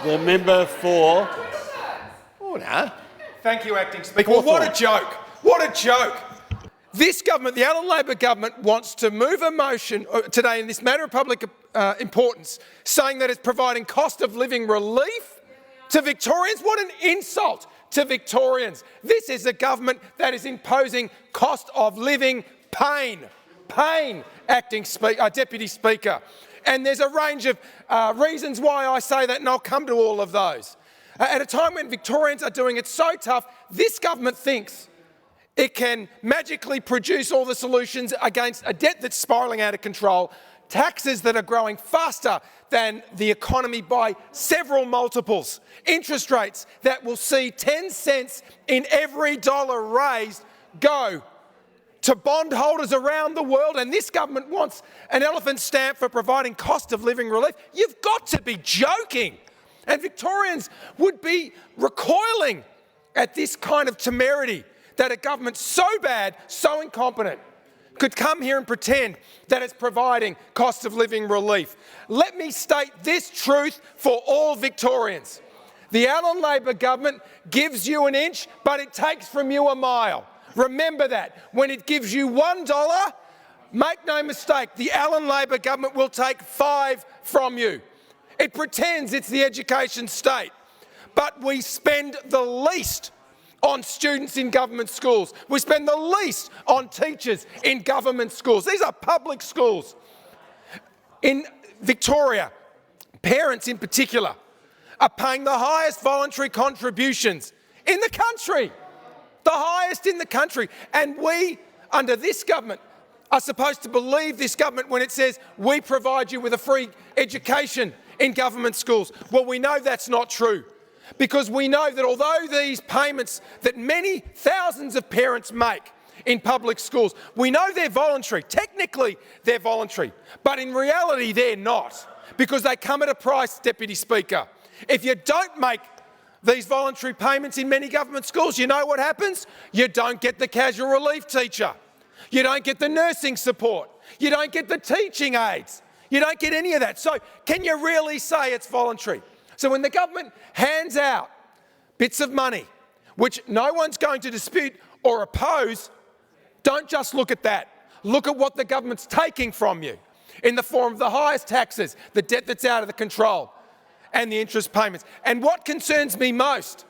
The member for... Order. Thank you, Acting Speaker. Well, what a joke. What a joke. This government, the Allen Labor government, wants to move a motion today in this matter of public importance, saying that it's providing cost of living relief to Victorians. What an insult to Victorians. This is a government that is imposing cost of living pain. Pain, Deputy Speaker. And there's a range of reasons why I say that, and I'll come to all of those. At a time when Victorians are doing it so tough, this government thinks it can magically produce all the solutions against a debt that's spiralling out of control, taxes that are growing faster than the economy by several multiples, interest rates that will see 10 cents in every dollar raised go to bondholders around the world, and this government wants an elephant stamp for providing cost of living relief. You've got to be joking. And Victorians would be recoiling at this kind of temerity, that a government so bad, so incompetent, could come here and pretend that it's providing cost of living relief. Let me state this truth for all Victorians. The Allen Labor government gives you an inch, but it takes from you a mile. Remember that. When it gives you $1, make no mistake, the Allen Labor government will take 5 from you. It pretends it's the education state, but we spend the least on students in government schools. We spend the least on teachers in government schools. These are public schools. In Victoria, parents in particular are paying the highest voluntary contributions in the country. The highest in the country. And we, under this government, are supposed to believe this government when it says we provide you with a free education in government schools. Well, we know that's not true, because we know that although these payments that many thousands of parents make in public schools, we know they're voluntary. Technically, they're voluntary, but in reality, they're not, because they come at a price, Deputy Speaker. If you don't make these voluntary payments in many government schools, you know what happens? You don't get the casual relief teacher. You don't get the nursing support. You don't get the teaching aids. You don't get any of that. So can you really say it's voluntary? So when the government hands out bits of money, which no one's going to dispute or oppose, don't just look at that. Look at what the government's taking from you in the form of the highest taxes, the debt that's out of the control, and the interest payments. And what concerns me most,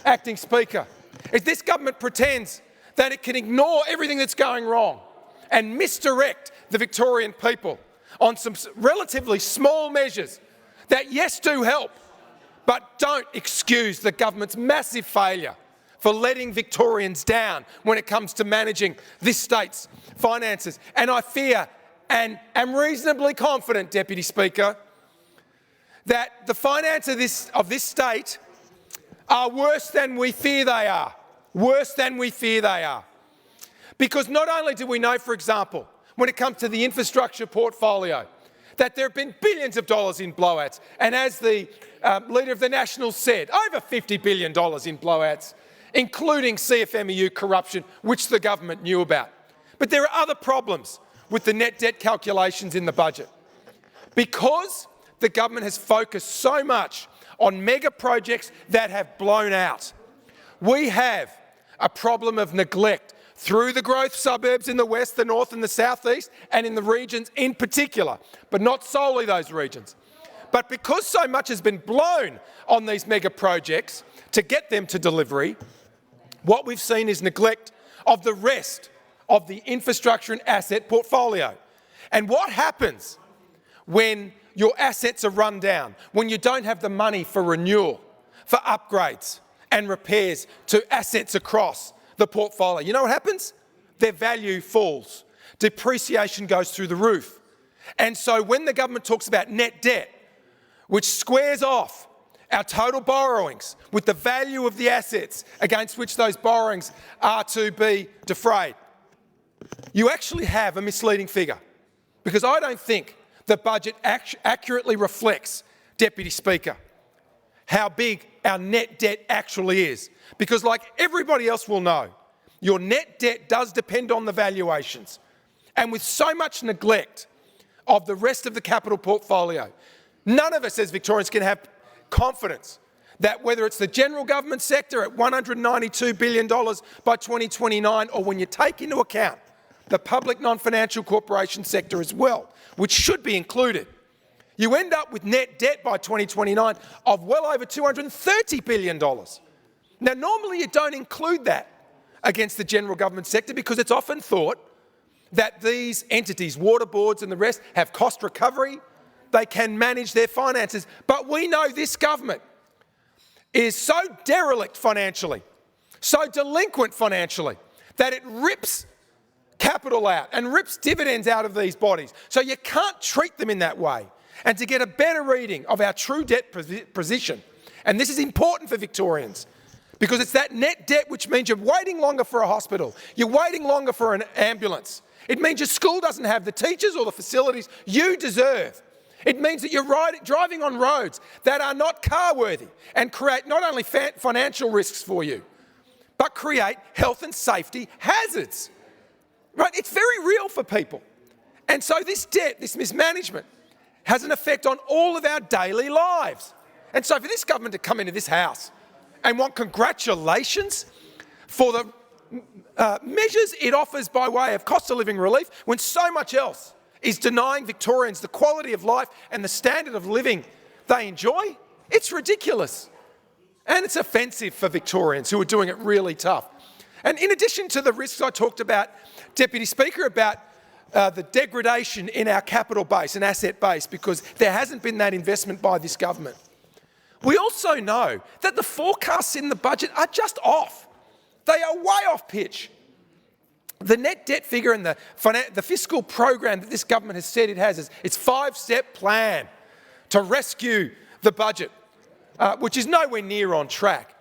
Acting Speaker, is this government pretends that it can ignore everything that's going wrong and misdirect the Victorian people on some relatively small measures that, yes, do help, but don't excuse the government's massive failure for letting Victorians down when it comes to managing this state's finances. And I fear and am reasonably confident, Deputy Speaker, that the finances of this state are worse than we fear they are. Worse than we fear they are. Because not only do we know, for example, when it comes to the infrastructure portfolio, that there have been billions of dollars in blowouts, and as the Leader of the Nationals said, over $50 billion in blowouts, including CFMEU corruption, which the government knew about. But there are other problems with the net debt calculations in the budget. Because the government has focused so much on mega projects that have blown out, we have a problem of neglect through the growth suburbs in the west, the north and the southeast, and in the regions in particular, but not solely those regions. But because so much has been blown on these mega projects to get them to delivery, what we've seen is neglect of the rest of the infrastructure and asset portfolio. And what happens when your assets are run down, when you don't have the money for renewal, for upgrades and repairs to assets across the portfolio? You know what happens? Their value falls. Depreciation goes through the roof. And so when the government talks about net debt, which squares off our total borrowings with the value of the assets against which those borrowings are to be defrayed, you actually have a misleading figure. Because I don't think the budget accurately reflects, Deputy Speaker, how big our net debt actually is. Because like everybody else will know, your net debt does depend on the valuations. And with so much neglect of the rest of the capital portfolio, none of us as Victorians can have confidence that whether it's the general government sector at $192 billion by 2029, or when you take into account the public non-financial corporation sector as well, which should be included, you end up with net debt by 2029 of well over $230 billion. Now, normally you don't include that against the general government sector because it's often thought that these entities, water boards and the rest, have cost recovery, they can manage their finances. But we know this government is so derelict financially, so delinquent financially, that it rips capital out and rips dividends out of these bodies. So you can't treat them in that way. And to get a better reading of our true debt position, and this is important for Victorians, because it's that net debt which means you're waiting longer for a hospital, you're waiting longer for an ambulance. It means your school doesn't have the teachers or the facilities you deserve. It means that you're driving on roads that are not car-worthy and create not only financial risks for you, but create health and safety hazards. Right? It's very real for people. And so this debt, this mismanagement, has an effect on all of our daily lives. And so for this government to come into this House and want congratulations for the measures it offers by way of cost of living relief, when so much else is denying Victorians the quality of life and the standard of living they enjoy, it's ridiculous. And it's offensive for Victorians who are doing it really tough. And in addition to the risks I talked about, Deputy Speaker, about the degradation in our capital base and asset base because there hasn't been that investment by this government, we also know that the forecasts in the budget are just off. They are way off pitch. The net debt figure and the fiscal program that this government has said it has is its 5-step plan to rescue the budget, which is nowhere near on track.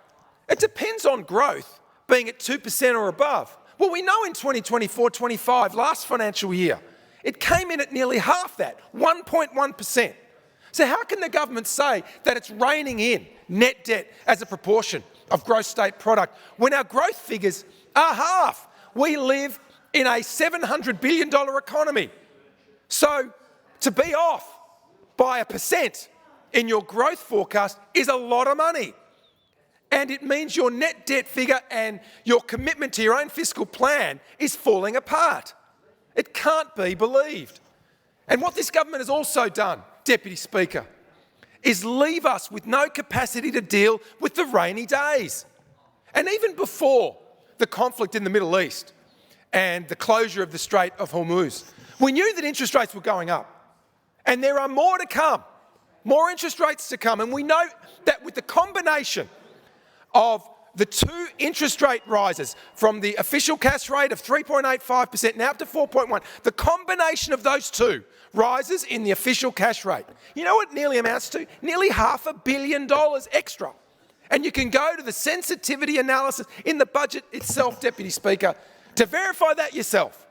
It depends on growth being at 2% or above. Well, we know in 2024-25, last financial year, it came in at nearly half that, 1.1%. So how can the government say that it's reining in net debt as a proportion of gross state product when our growth figures are half? We live in a $700 billion economy. So to be off by 1% in your growth forecast is a lot of money. And it means your net debt figure and your commitment to your own fiscal plan is falling apart. It can't be believed. And what this government has also done, Deputy Speaker, is leave us with no capacity to deal with the rainy days. And even before the conflict in the Middle East and the closure of the Strait of Hormuz, we knew that interest rates were going up. And there are more to come, more interest rates to come. And we know that with the combination of the two interest rate rises from the official cash rate of 3.85% now up to 4.1%, the combination of those two rises in the official cash rate, you know what it nearly amounts to? Nearly $500 million extra. And you can go to the sensitivity analysis in the budget itself, Deputy Speaker, to verify that yourself.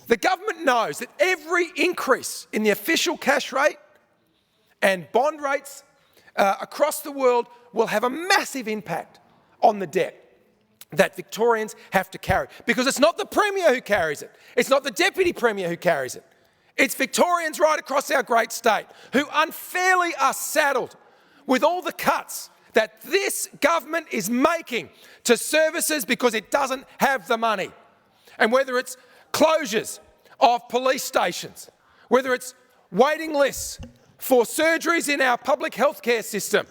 The government knows that every increase in the official cash rate and bond rates across the world will have a massive impact on the debt that Victorians have to carry. Because it's not the Premier who carries it. It's not the Deputy Premier who carries it. It's Victorians right across our great state who unfairly are saddled with all the cuts that this government is making to services because it doesn't have the money. And whether it's closures of police stations, whether it's waiting lists for surgeries in our public healthcare system,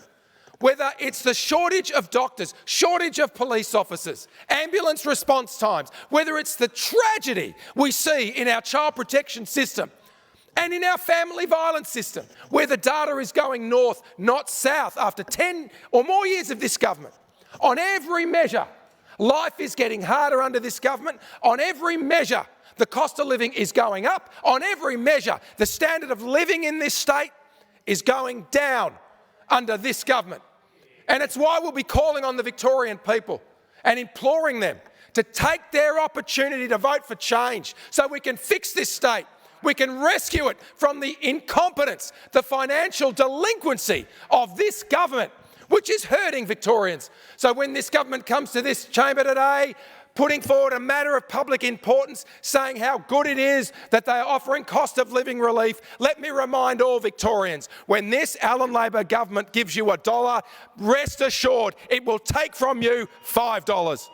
whether it's the shortage of doctors, shortage of police officers, ambulance response times, whether it's the tragedy we see in our child protection system and in our family violence system, where the data is going north, not south, after 10 or more years of this government. On every measure, life is getting harder under this government. On every measure, the cost of living is going up. On every measure, the standard of living in this state is going down under this government. And it's why we'll be calling on the Victorian people and imploring them to take their opportunity to vote for change so we can fix this state. We can rescue it from the incompetence, the financial delinquency of this government, which is hurting Victorians. So when this government comes to this chamber today, putting forward a matter of public importance, saying how good it is that they are offering cost of living relief. Let me remind all Victorians, when this Allen Labor government gives you $1, rest assured it will take from you $5.